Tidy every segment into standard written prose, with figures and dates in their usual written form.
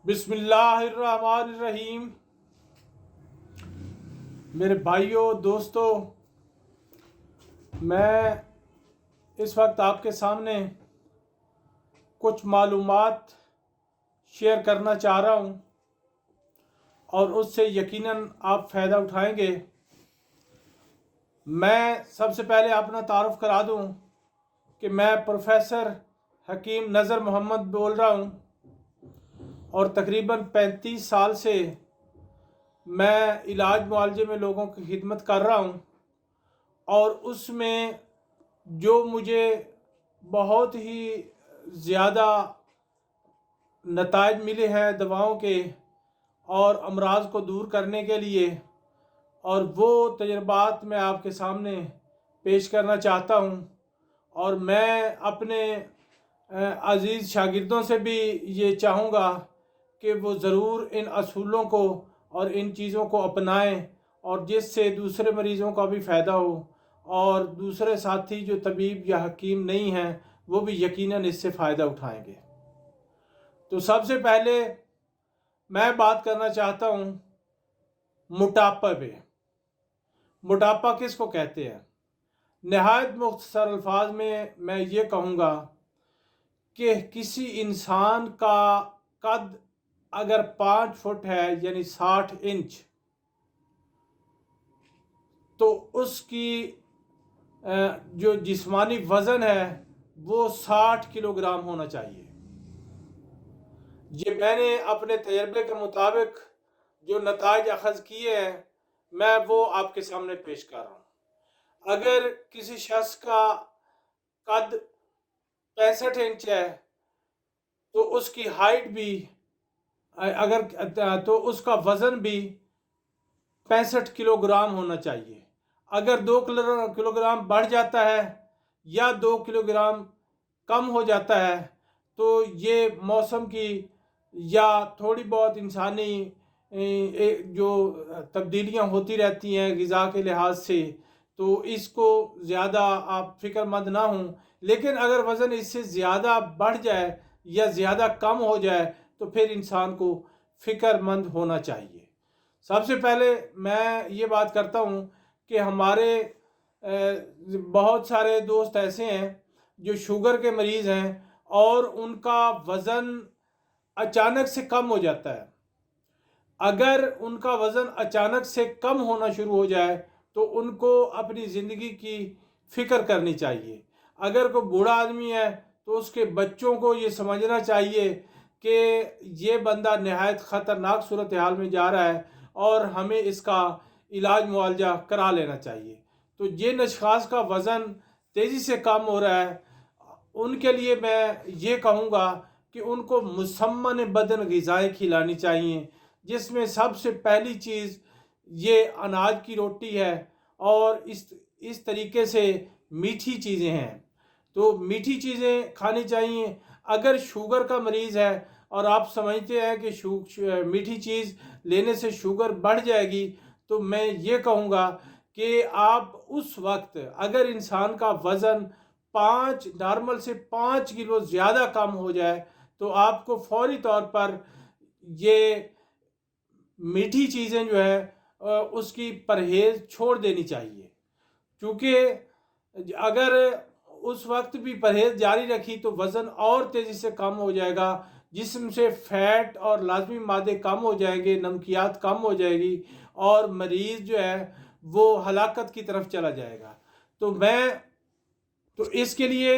بسم اللہ الرحمن الرحیم۔ میرے بھائیوں دوستوں، میں اس وقت آپ کے سامنے کچھ معلومات شیئر کرنا چاہ رہا ہوں اور اس سے یقیناً آپ فائدہ اٹھائیں گے۔ میں سب سے پہلے اپنا تعارف کرا دوں کہ میں پروفیسر حکیم نذر محمد بول رہا ہوں اور تقریباً 35 سال سے میں علاج معالجے میں لوگوں کی خدمت کر رہا ہوں، اور اس میں جو مجھے بہت ہی زیادہ نتائج ملے ہیں دواؤں کے اور امراض کو دور کرنے کے لیے، اور وہ تجربات میں آپ کے سامنے پیش کرنا چاہتا ہوں۔ اور میں اپنے عزیز شاگردوں سے بھی یہ چاہوں گا کہ وہ ضرور ان اصولوں کو اور ان چیزوں کو اپنائیں، اور جس سے دوسرے مریضوں کا بھی فائدہ ہو، اور دوسرے ساتھی جو طبیب یا حکیم نہیں ہیں وہ بھی یقیناً اس سے فائدہ اٹھائیں گے۔ تو سب سے پہلے میں بات کرنا چاہتا ہوں موٹاپا پہ۔ موٹاپا کس کو کہتے ہیں؟ نہایت مختصر الفاظ میں یہ کہوں گا کہ کسی انسان کا قد اگر 5 فٹ ہے یعنی 60 انچ، تو اس کی جو جسمانی وزن ہے وہ 60 کلو گرام ہونا چاہیے۔ یہ میں نے اپنے تجربے کے مطابق جو نتائج اخذ کیے ہیں میں وہ آپ کے سامنے پیش کر رہا ہوں۔ اگر کسی شخص کا قد 65 انچ ہے تو اس کی ہائٹ بھی تو اس کا وزن بھی 65 کلو گرام ہونا چاہیے۔ اگر 2 کلو گرام بڑھ جاتا ہے یا 2 کلو گرام کم ہو جاتا ہے تو یہ موسم کی یا تھوڑی بہت انسانی جو تبدیلیاں ہوتی رہتی ہیں غذا کے لحاظ سے، تو اس کو زیادہ آپ فکر مند نہ ہوں۔ لیکن اگر وزن اس سے زیادہ بڑھ جائے یا زیادہ کم ہو جائے تو پھر انسان کو فکر مند ہونا چاہیے۔ سب سے پہلے میں یہ بات کرتا ہوں کہ ہمارے بہت سارے دوست ایسے ہیں جو شوگر کے مریض ہیں اور ان کا وزن اچانک سے کم ہو جاتا ہے۔ اگر ان کا وزن اچانک سے کم ہونا شروع ہو جائے تو ان کو اپنی زندگی کی فکر کرنی چاہیے۔ اگر کوئی بوڑھا آدمی ہے تو اس کے بچوں کو یہ سمجھنا چاہیے کہ یہ بندہ نہایت خطرناک صورتحال میں جا رہا ہے اور ہمیں اس کا علاج معالجہ کرا لینا چاہیے۔ تو جن اشخاص کا وزن تیزی سے کم ہو رہا ہے ان کے لیے میں یہ کہوں گا کہ ان کو مسمن بدن غذائیں کھلانی چاہیے، جس میں سب سے پہلی چیز یہ اناج کی روٹی ہے، اور اس طریقے سے میٹھی چیزیں ہیں۔ تو میٹھی چیزیں کھانی چاہیے۔ اگر شوگر کا مریض ہے اور آپ سمجھتے ہیں کہ میٹھی چیز لینے سے شوگر بڑھ جائے گی، تو میں یہ کہوں گا کہ آپ اس وقت اگر انسان کا وزن نارمل سے 5 کلو زیادہ کم ہو جائے تو آپ کو فوری طور پر یہ میٹھی چیزیں جو ہے اس کی پرہیز چھوڑ دینی چاہیے، کیونکہ اگر اس وقت بھی پرہیز جاری رکھی تو وزن اور تیزی سے کم ہو جائے گا، جسم سے فیٹ اور لازمی مادے کم ہو جائیں گے، نمکیات کم ہو جائے گی، اور مریض جو ہے وہ ہلاکت کی طرف چلا جائے گا۔ تو اس کے لیے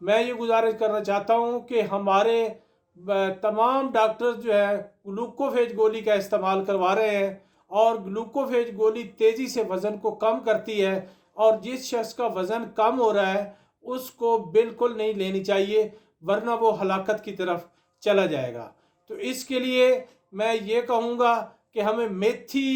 میں یہ گزارش کرنا چاہتا ہوں کہ ہمارے تمام ڈاکٹرز جو ہے گلوکوفیج گولی کا استعمال کروا رہے ہیں، اور گلوکوفیج گولی تیزی سے وزن کو کم کرتی ہے، اور جس شخص کا وزن کم ہو رہا ہے اس کو بالکل نہیں لینی چاہیے، ورنہ وہ ہلاکت کی طرف چلا جائے گا۔ تو اس کے لیے میں یہ کہوں گا کہ ہمیں میتھی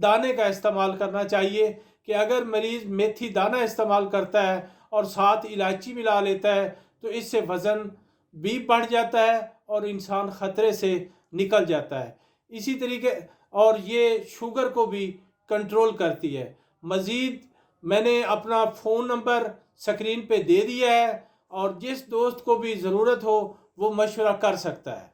دانے کا استعمال کرنا چاہیے، کہ اگر مریض میتھی دانہ استعمال کرتا ہے اور ساتھ الائچی ملا لیتا ہے تو اس سے وزن بھی بڑھ جاتا ہے اور انسان خطرے سے نکل جاتا ہے۔ اسی طریقے اور یہ شوگر کو بھی کنٹرول کرتی ہے۔ مزید میں نے اپنا فون نمبر سکرین پہ دے دیا ہے، اور جس دوست کو بھی ضرورت ہو وہ مشورہ کر سکتا ہے۔